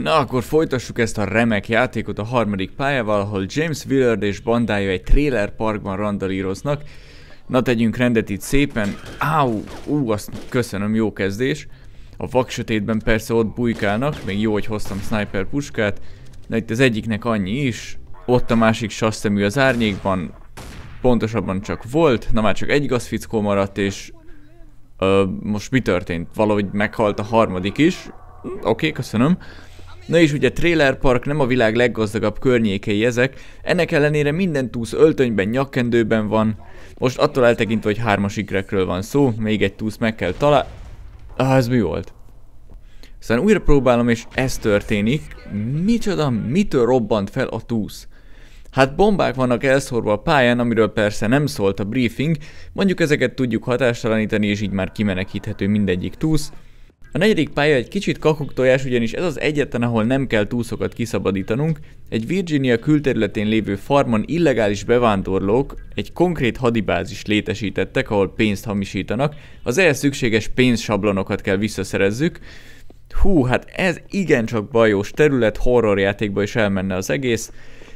Na akkor folytassuk ezt a remek játékot a harmadik pályával, ahol James Willard és bandája egy trailer parkban randalíroznak. Na tegyünk rendet itt szépen. Áú, azt köszönöm, jó kezdés. A vaksötétben persze ott bujkálnak, még jó, hogy hoztam sniper puskát. De itt az egyiknek annyi is. Ott a másik sasszemű az árnyékban. Pontosabban csak volt, na már csak egy gazfickó maradt, és most mi történt? Valahogy meghalt a harmadik is. Oké, köszönöm. Na és ugye Trailer Park nem a világ leggazdagabb környékei ezek, ennek ellenére minden túsz öltönyben, nyakkendőben van. Most attól eltekintve, hogy 3-as ikrekről van szó, még egy túsz meg kell találni. Ez mi volt? Aztán újra próbálom, és ez történik. Micsoda, mitől robbant fel a túsz? Hát bombák vannak elszórva a pályán, amiről persze nem szólt a briefing, mondjuk ezeket tudjuk hatástalanítani, és így már kimenekíthető mindegyik túsz. A negyedik pálya egy kicsit kakuktojás, ugyanis ez az egyetlen, ahol nem kell túszokat kiszabadítanunk. Egy Virginia külterületén lévő farmon illegális bevándorlók egy konkrét hadibázist létesítettek, ahol pénzt hamisítanak. Az ehhez szükséges pénzsablonokat kell visszaszerezzük. Hú, hát ez igencsak bajós terület, horrorjátékba is elmenne az egész.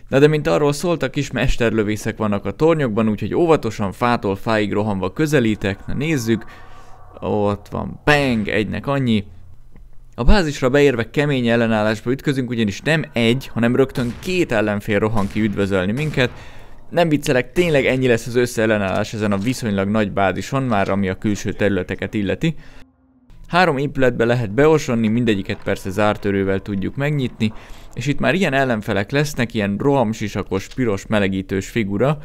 Na de mint arról szólt, a kis mesterlövészek vannak a tornyokban, úgyhogy óvatosan fától fáig rohanva közelítek. Na nézzük. Ott van, bang, egynek annyi. A bázisra beérve kemény ellenállásba ütközünk, ugyanis nem egy, hanem rögtön 2 ellenfél rohan ki üdvözölni minket. Nem viccelek, tényleg ennyi lesz az összeellenállás ezen a viszonylag nagy bázison, már ami a külső területeket illeti. 3 épületbe lehet beosonni, mindegyiket persze zártörővel tudjuk megnyitni, és itt már ilyen ellenfelek lesznek, ilyen rohamsisakos, piros, melegítős figura,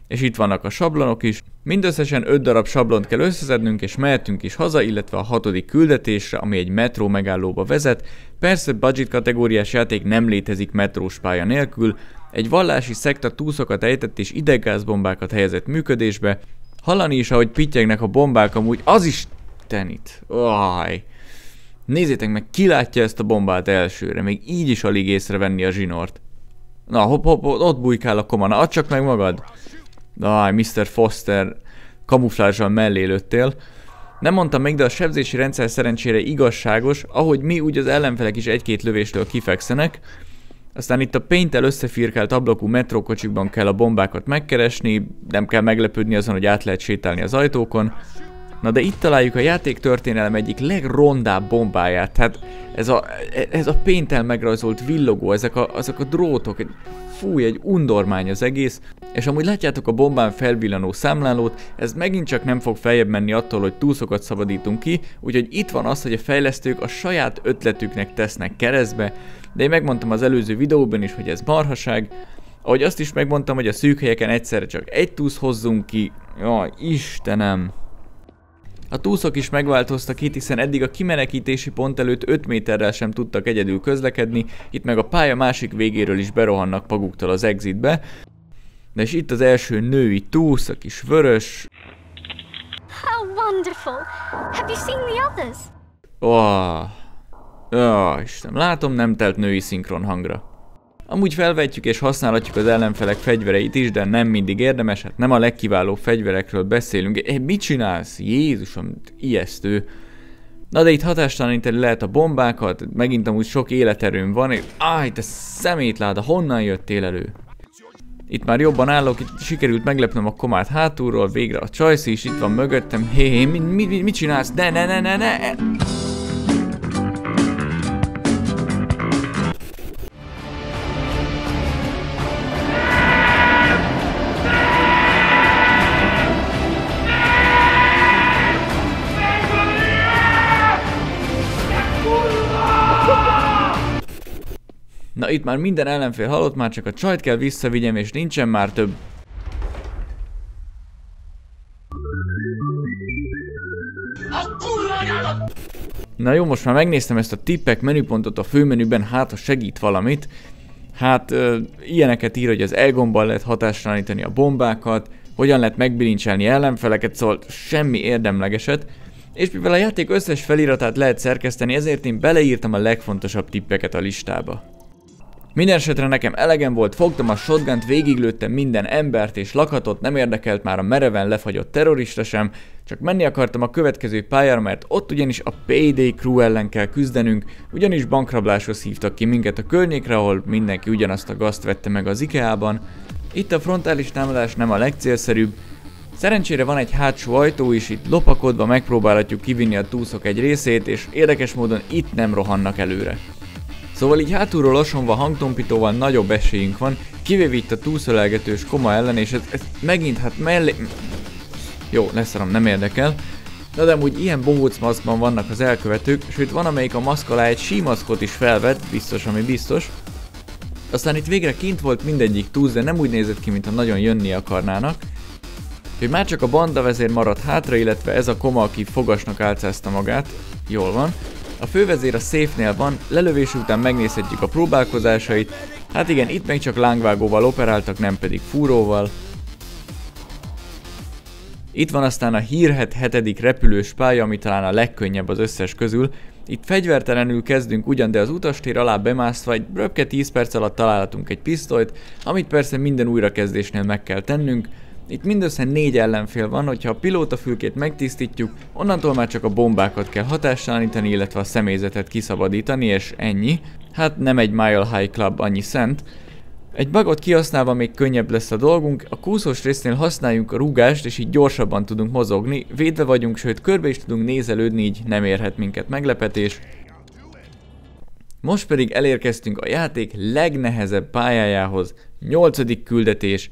és itt vannak a sablonok is. Mindösszesen 5 darab sablont kell összeszednünk, és mehetünk is haza, illetve a 6. küldetésre, ami egy metró megállóba vezet. Persze budget kategóriás játék nem létezik metrós pálya nélkül. Egy vallási szekta túszokat ejtett és ideggázbombákat helyezett működésbe. Hallani is, ahogy pittyegnek a bombák, amúgy az is tenit. Nézzétek meg, ki látja ezt a bombát elsőre, még így is alig észrevenni a zsinort. Na, hopp, ott bujkál a koma, na add csak meg magad. Mr. Foster, kamuflázsal mellé lőttél. Nem mondtam még, de a sebzési rendszer szerencsére igazságos, ahogy mi, úgy az ellenfelek is 1-2 lövéstől kifekszenek. Aztán itt a painttel összefirkált ablakú metrókocsikban kell a bombákat megkeresni, nem kell meglepődni azon, hogy át lehet sétálni az ajtókon. Na de itt találjuk a játéktörténelem egyik legrondább bombáját, hát ez a painttel megrajzolt villogó, ezek a drótok, fúj, egy undormány az egész, és amúgy látjátok a bombán felvillanó számlálót, ez megint csak nem fog feljebb menni attól, hogy túszokat szabadítunk ki, úgyhogy itt van az, hogy a fejlesztők a saját ötletüknek tesznek keresztbe, de én megmondtam az előző videóban is, hogy ez marhaság, ahogy azt is megmondtam, hogy a szűk helyeken egyszerre csak egy túsz hozzunk ki, jaj, Istenem! A túszok is megváltoztak itt, hiszen eddig a kimenekítési pont előtt 5 méterrel sem tudtak egyedül közlekedni, itt meg a pálya másik végéről is berohannak maguktól az exitbe. De és itt az első női túsz, a kis vörös. How wonderful! Have you seen the others? Istenem, látom, nem telt női szinkron hangra. Amúgy felvetjük és használhatjuk az ellenfelek fegyvereit is, de nem mindig érdemes, hát nem a legkiválóbb fegyverekről beszélünk. Mit csinálsz? Jézusom, ijesztő. Na de itt hatástalanítani lehet a bombákat, megint amúgy sok életerőm van, és te szemétláda, honnan jöttél elő? Itt már jobban állok, itt sikerült meglepnem a komát hátulról, végre a csajszi is itt van mögöttem. Mit csinálsz? Ne! Na itt már minden ellenfél halott, már csak a csajt kell visszavigyem, és nincsen már több. Na jó, most már megnéztem ezt a tippek menüpontot a főmenüben, hát ha segít valamit. Hát ilyeneket ír, hogy az E-gombbal lehet hatástalanítani a bombákat, hogyan lehet megbilincselni ellenfeleket, szóval semmi érdemlegeset. És mivel a játék összes feliratát lehet szerkeszteni, ezért én beleírtam a legfontosabb tippeket a listába. Mindenesetre nekem elegem volt, fogtam a shotgunt, végiglőttem minden embert és lakatot, nem érdekelt már a mereven lefagyott terrorista sem, csak menni akartam a következő pályára, mert ott ugyanis a Payday Crew ellen kell küzdenünk, ugyanis bankrabláshoz hívtak ki minket a környékre, ahol mindenki ugyanazt a gazt vette meg az IKEA-ban. Itt a frontális támadás nem a legcélszerűbb. Szerencsére van egy hátsó ajtó is, itt lopakodva megpróbálhatjuk kivinni a túszok egy részét, és érdekes módon itt nem rohannak előre. Szóval így hátulról osonva hangtompítóval nagyobb esélyünk van, kivéve itt a túlszölelgetős koma ellen, és ez megint hát mellé... Jó, leszarom, nem érdekel. De amúgy ilyen bohóc maszkban vannak az elkövetők, sőt van amelyik a maszk alá egy símaszkot is felvett, biztos ami biztos. Aztán itt végre kint volt mindegyik túsz, de nem úgy nézett ki, mintha nagyon jönni akarnának. Úgyhogy már csak a banda vezér maradt hátra, illetve ez a koma, aki fogasnak álcázta magát. Jól van. A fővezér a safe-nél van, lelövés után megnézhetjük a próbálkozásait. Hát igen, itt meg csak lángvágóval operáltak, nem pedig fúróval. Itt van aztán a hírhedt 7. repülős pálya, ami talán a legkönnyebb az összes közül. Itt fegyvertelenül kezdünk ugyan, de az utastér alá bemászva egy röpke 10 perc alatt találhatunk egy pisztolyt, amit persze minden újrakezdésnél meg kell tennünk. Itt mindössze 4 ellenfél van, hogyha a pilótafülkét megtisztítjuk, onnantól már csak a bombákat kell hatástalanítani, illetve a személyzetet kiszabadítani, és ennyi. Hát nem egy Mile High Club annyi szent. Egy bugot kihasználva még könnyebb lesz a dolgunk, a kúszós résznél használjunk a rúgást, és így gyorsabban tudunk mozogni, védve vagyunk, sőt körbe is tudunk nézelődni, így nem érhet minket meglepetés. Most pedig elérkeztünk a játék legnehezebb pályájához, 8. küldetés.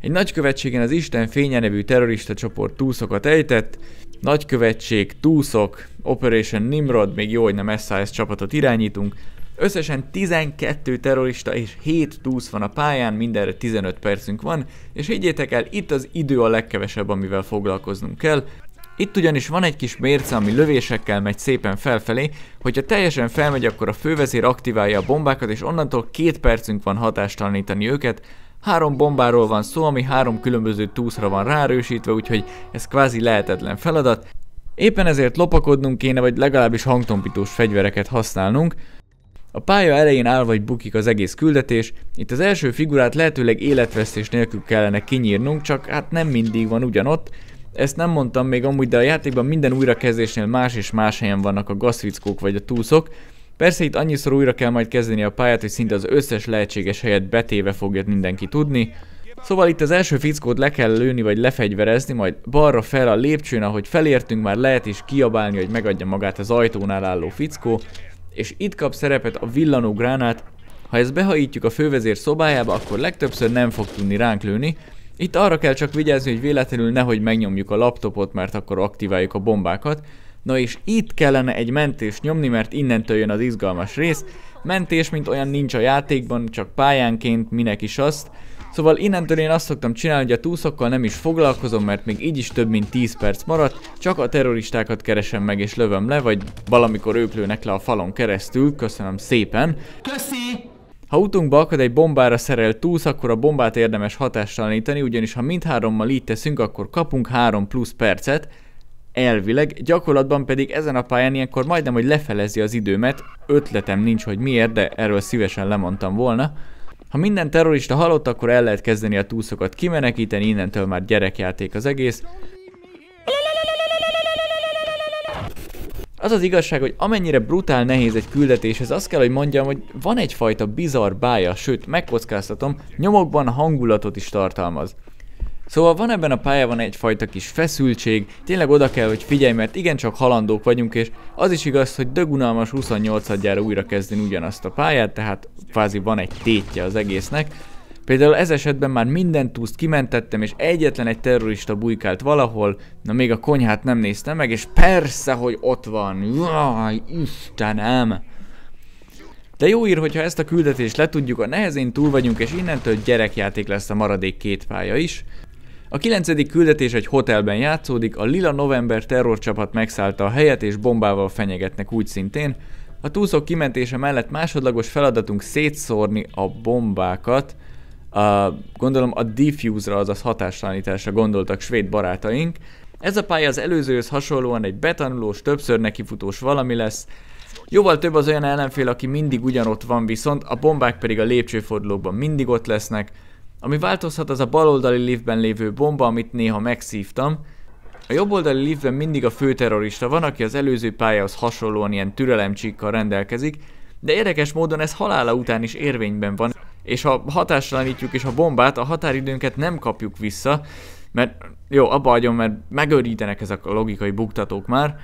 Egy nagykövetségen az Isten fénye nevű terrorista csoport túszokat ejtett, nagykövetség, túszok, Operation Nimrod, még jó, hogy nem SAS csapatot irányítunk. Összesen 12 terrorista és 7 túsz van a pályán, mindenre 15 percünk van, és higgyétek el, itt az idő a legkevesebb, amivel foglalkoznunk kell. Itt ugyanis van egy kis mérce, ami lövésekkel megy szépen felfelé, hogyha teljesen felmegy, akkor a fővezér aktiválja a bombákat, és onnantól 2 percünk van hatástalanítani őket. 3 bombáról van szó, ami 3 különböző túszra van ráerősítve, úgyhogy ez kvázi lehetetlen feladat. Éppen ezért lopakodnunk kéne, vagy legalábbis hangtompítós fegyvereket használnunk. A pálya elején áll vagy bukik az egész küldetés, itt az első figurát lehetőleg életvesztés nélkül kellene kinyírnunk, csak hát nem mindig van ugyanott. Ezt nem mondtam még amúgy, de a játékban minden újrakezdésnél más és más helyen vannak a gazfickók vagy a túszok. Persze itt annyiszor újra kell majd kezdeni a pályát, hogy szinte az összes lehetséges helyet betéve fogja mindenki tudni. Szóval itt az első fickót le kell lőni vagy lefegyverezni, majd balra fel a lépcsőn, ahogy felértünk, már lehet is kiabálni, hogy megadja magát az ajtónál álló fickó. És itt kap szerepet a villanó gránát. Ha ezt behajítjuk a fővezér szobájába, akkor legtöbbször nem fog tudni ránk lőni. Itt arra kell csak vigyázni, hogy véletlenül nehogy megnyomjuk a laptopot, mert akkor aktiváljuk a bombákat. Na és itt kellene egy mentést nyomni, mert innentől jön az izgalmas rész. Mentés, mint olyan nincs a játékban, csak pályánként, minek is azt. Szóval innentől én azt szoktam csinálni, hogy a túszokkal nem is foglalkozom, mert még így is több mint 10 perc maradt, csak a terroristákat keresem meg és lövöm le, vagy valamikor ők lőnek le a falon keresztül, köszönöm szépen. Köszi! Ha utunkba akad egy bombára szerelt túsz, akkor a bombát érdemes hatástalanítani, ugyanis ha mindhárommal így teszünk, akkor kapunk 3 plusz percet. Elvileg, gyakorlatban pedig ezen a pályán ilyenkor majdnem, hogy lefelezi az időmet, ötletem nincs, hogy miért, de erről szívesen lemondtam volna. Ha minden terrorista halott, akkor el lehet kezdeni a túszokat kimenekíteni, innentől már gyerekjáték az egész. Az az igazság, hogy amennyire brutál nehéz egy küldetéshez, azt kell, hogy mondjam, hogy van egyfajta bizarr bája, sőt, megkockáztatom, nyomokban hangulatot is tartalmaz. Szóval van ebben a pályában egyfajta kis feszültség, tényleg oda kell, hogy figyelj, mert igencsak halandók vagyunk, és az is igaz, hogy dögunalmas 28-adjára újra kezdeni ugyanazt a pályát, tehát kvázi van egy tétje az egésznek. Például ez esetben már minden túszt kimentettem, és egyetlen egy terrorista bujkált valahol, na még a konyhát nem néztem meg, és persze, hogy ott van, jaj, Istenem! De jó ír, hogyha ezt a küldetést letudjuk, a nehezén túl vagyunk, és innentől gyerekjáték lesz a maradék 2 pálya is. A 9. küldetés egy hotelben játszódik, a Lila November terrorcsapat megszállta a helyet, és bombával fenyegetnek úgy szintén. A túszok kimentése mellett másodlagos feladatunk szétszórni a bombákat. Gondolom a diffuse-ra, azaz hatástalanításra gondoltak svéd barátaink. Ez a pálya az előzőhöz hasonlóan egy betanulós, többször nekifutós valami lesz. Jóval több az olyan ellenfél, aki mindig ugyanott van, viszont a bombák pedig a lépcsőfordulókban mindig ott lesznek. Ami változhat, az a baloldali liftben lévő bomba, amit néha megszívtam. A jobboldali liftben mindig a főterrorista van, aki az előző pályához hasonlóan ilyen türelemcsíkkal rendelkezik, de érdekes módon ez halála után is érvényben van, és ha hatástalanítjuk is a bombát, a határidőnket nem kapjuk vissza, mert jó, abba hagyom, mert megőrítenek ezek a logikai buktatók már.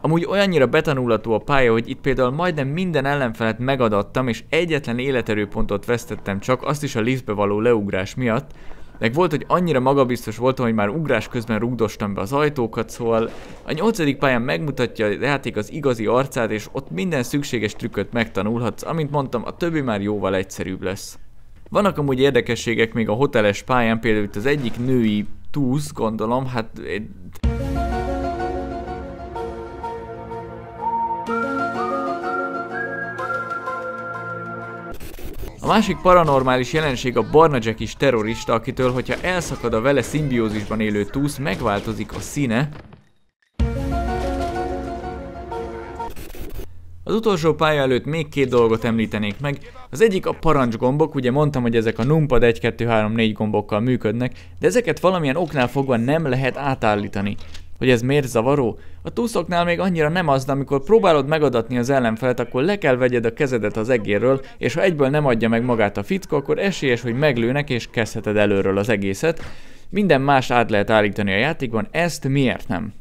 Amúgy olyannyira betanulható a pálya, hogy itt például majdnem minden ellenfelet megadattam, és egyetlen életerőpontot vesztettem csak, azt is a liftbe való leugrás miatt. Meg volt, hogy annyira magabiztos voltam, hogy már ugrás közben rugdostam be az ajtókat, szóval a 8. pályán megmutatja a játék az igazi arcát, és ott minden szükséges trükköt megtanulhatsz, amint mondtam, a többi már jóval egyszerűbb lesz. Vannak amúgy érdekességek még a hoteles pályán, például itt az egyik női túsz, gondolom, hát... A másik paranormális jelenség a barna Jackis terrorista, akitől, hogyha elszakad a vele szimbiózisban élő túsz, megváltozik a színe. Az utolsó pálya előtt még 2 dolgot említenék meg. Az egyik a parancsgombok, ugye mondtam, hogy ezek a numpad 1, 2, 3, 4 gombokkal működnek, de ezeket valamilyen oknál fogva nem lehet átállítani. Hogy ez miért zavaró? A túszoknál még annyira nem az, de amikor próbálod megadatni az ellenfelet, akkor le kell vegyed a kezedet az egérről, és ha egyből nem adja meg magát a fickó, akkor esélyes, hogy meglőnek, és kezdheted előről az egészet. Minden más át lehet állítani a játékban, ezt miért nem?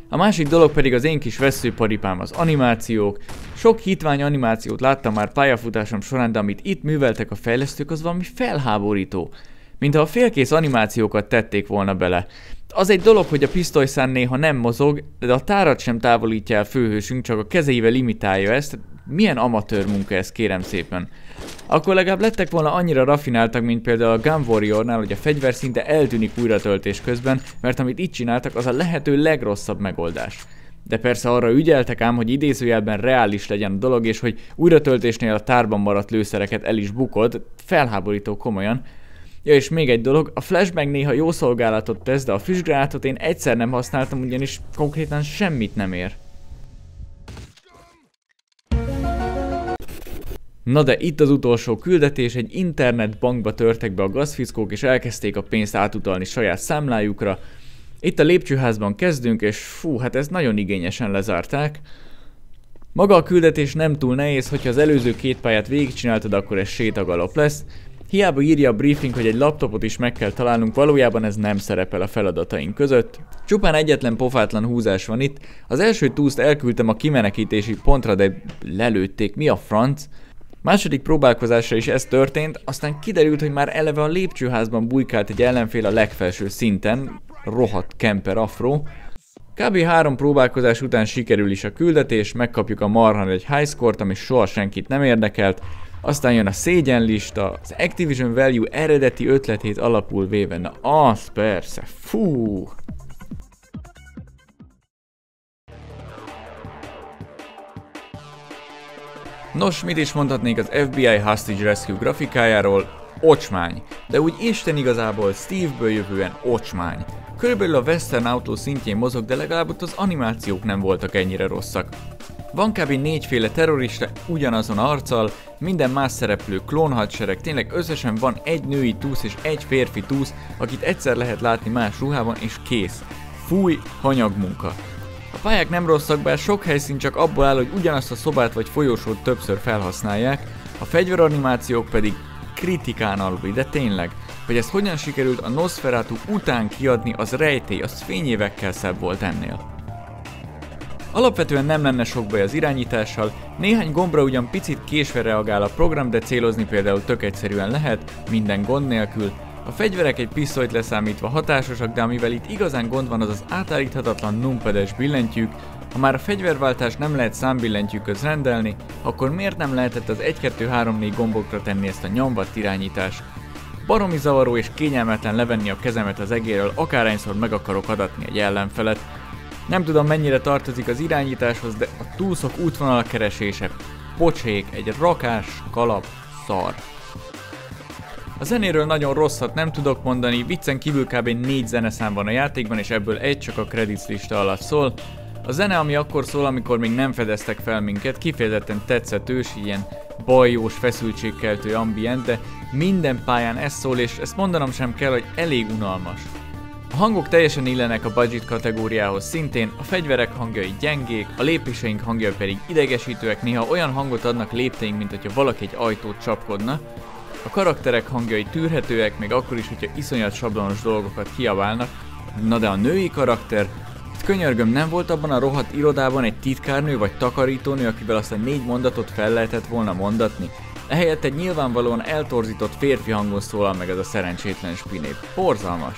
A másik dolog pedig az én kis vesszőparipám, az animációk. Sok hitvány animációt láttam már pályafutásom során, de amit itt műveltek a fejlesztők, az valami felháborító. Mintha a félkész animációkat tették volna bele. Az egy dolog, hogy a pisztolyszán néha nem mozog, de a tárat sem távolítja el főhősünk, csak a kezeivel imitálja ezt. Milyen amatőr munka ez, kérem szépen. Akkor legalább lettek volna annyira raffináltak, mint például a Gun Warriornál, hogy a fegyver szinte eltűnik újratöltés közben, mert amit itt csináltak, az a lehető legrosszabb megoldás. De persze arra ügyeltek ám, hogy idézőjelben reális legyen a dolog, és hogy újratöltésnél a tárban maradt lőszereket el is bukod, felháborító komolyan. Ja, és még egy dolog, a flashbang néha jó szolgálatot tesz, de a füstgránátot én egyszer nem használtam, ugyanis konkrétan semmit nem ér. Na de itt az utolsó küldetés, egy internetbankba törtek be a gazfickók, és elkezdték a pénzt átutalni saját számlájukra. Itt a lépcsőházban kezdünk, és fú, hát ezt nagyon igényesen lezárták. Maga a küldetés nem túl nehéz, hogyha az előző 2 pályát végigcsináltad, akkor ez sétagalop lesz. Hiába írja a briefing, hogy egy laptopot is meg kell találnunk, valójában ez nem szerepel a feladataink között. Csupán egyetlen pofátlan húzás van itt. Az első túszt elküldtem a kimenekítési pontra, de lelőtték, mi a franc? Második próbálkozásra is ez történt, aztán kiderült, hogy már eleve a lépcsőházban bujkált egy ellenfél a legfelső szinten, rohadt Kemper Afro. Kb. 3 próbálkozás után sikerül is a küldetés, megkapjuk a marha egy high score-t, ami soha senkit nem érdekelt. Aztán jön a szégyenlista, az Activision Value eredeti ötletét alapul véve, na az persze, fú! Nos, mit is mondhatnék az FBI Hostage Rescue grafikájáról? Ocsmány, de úgy Isten igazából Steve-ből jövően ocsmány. Körülbelül a Western Outlaw szintjén mozog, de legalább ott az animációk nem voltak ennyire rosszak. Van kb. 4 féle terrorista ugyanazon arccal, minden más szereplő klónhadsereg, tényleg összesen van egy női túsz és egy férfi túsz, akit egyszer lehet látni más ruhában, és kész. Fúj, hanyagmunka. A pályák nem rosszak, bár sok helyszín csak abból áll, hogy ugyanazt a szobát vagy folyosót többször felhasználják, a fegyveranimációk pedig kritikán aluli, de tényleg, hogy ezt hogyan sikerült a Nosferatu után kiadni, az rejtély, az fényévekkel szebb volt ennél. Alapvetően nem lenne sok baj az irányítással, néhány gombra ugyan picit késve reagál a program, de célozni például tök egyszerűen lehet, minden gond nélkül. A fegyverek egy pisztolyt leszámítva hatásosak, de amivel itt igazán gond van, az az átállíthatatlan numpades billentyűk. Ha már a fegyverváltást nem lehet számbillentyűköz rendelni, akkor miért nem lehetett az 1, 2, 3, 4 gombokra tenni ezt a nyomvat irányítást? Baromi zavaró és kényelmetlen levenni a kezemet az egérről, akárhányszor meg akarok adatni egy ellenfelet. Nem tudom, mennyire tartozik az irányításhoz, de a túszok útvonal keresése pocsék, egy rakás, kalap, szar. A zenéről nagyon rosszat nem tudok mondani, viccen kívül kb. 4 zeneszám van a játékban, és ebből egy csak a credits lista alatt szól. A zene, ami akkor szól, amikor még nem fedeztek fel minket, kifejezetten tetszetős, ilyen bajós, feszültségkeltő ambient, de minden pályán ez szól, és ezt mondanom sem kell, hogy elég unalmas. A hangok teljesen illenek a budget kategóriához szintén, a fegyverek hangjai gyengék, a lépéseink hangjai pedig idegesítőek, néha olyan hangot adnak lépteink, mint hogyha valaki egy ajtót csapkodna. A karakterek hangjai tűrhetőek, még akkor is, hogyha iszonyat sablonos dolgokat kiabálnak. Na de a női karakter, könyörgöm, nem volt abban a rohadt irodában egy titkárnő vagy takarítónő, akivel azt a 4 mondatot fel lehetett volna mondatni? Ehelyett egy nyilvánvalóan eltorzított férfi hangon szólal meg ez a szerencsétlen spinét. Borzalmas.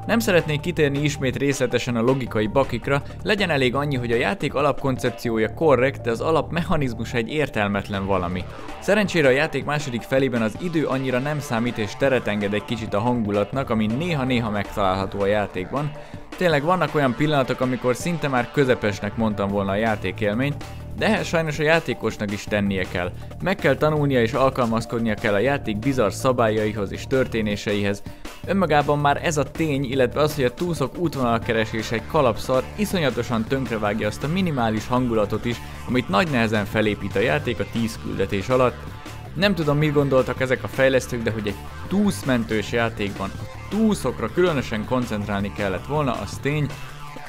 Nem szeretnék kitérni ismét részletesen a logikai bakikra, legyen elég annyi, hogy a játék alapkoncepciója korrekt, de az alapmechanizmus egy értelmetlen valami. Szerencsére a játék második felében az idő annyira nem számít és teret enged egy kicsit a hangulatnak, ami néha-néha megtalálható a játékban. Tényleg vannak olyan pillanatok, amikor szinte már közepesnek mondtam volna a játékélményt, de ehhez sajnos a játékosnak is tennie kell. Meg kell tanulnia és alkalmazkodnia kell a játék bizarr szabályaihoz és történéseihez. Önmagában már ez a tény, illetve az, hogy a túl sok útvonalkeresés egy kalapszar iszonyatosan tönkrevágja azt a minimális hangulatot is, amit nagy nehezen felépít a játék a 10 küldetés alatt. Nem tudom, mit gondoltak ezek a fejlesztők, de hogy egy túszmentős játékban a túszokra különösen koncentrálni kellett volna, az tény.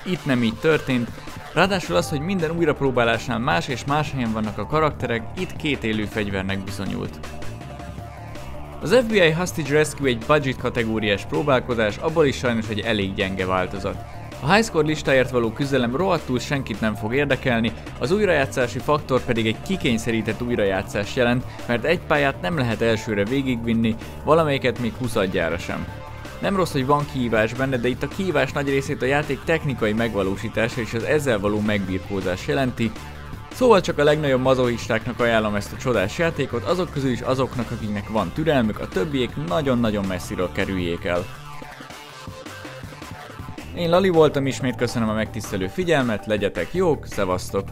Itt nem így történt. Ráadásul az, hogy minden újrapróbálásnál más és más helyen vannak a karakterek, itt kétélű fegyvernek bizonyult. Az FBI Hostage Rescue egy budget kategóriás próbálkozás, abból is sajnos egy elég gyenge változat. A highscore listáért való küzdelem rohadtul senkit nem fog érdekelni, az újrajátszási faktor pedig egy kikényszerített újrajátszás jelent, mert egy pályát nem lehet elsőre végigvinni, valamelyiket még 20-adjára sem. Nem rossz, hogy van kihívás benne, de itt a kihívás nagy részét a játék technikai megvalósítása és az ezzel való megbirkózás jelenti. Szóval csak a legnagyobb mazohistáknak ajánlom ezt a csodás játékot, azok közül is azoknak, akiknek van türelmük, a többiek nagyon-nagyon messziről kerüljék el. Én Lali voltam, ismét köszönöm a megtisztelő figyelmet, legyetek jók, szevasztok!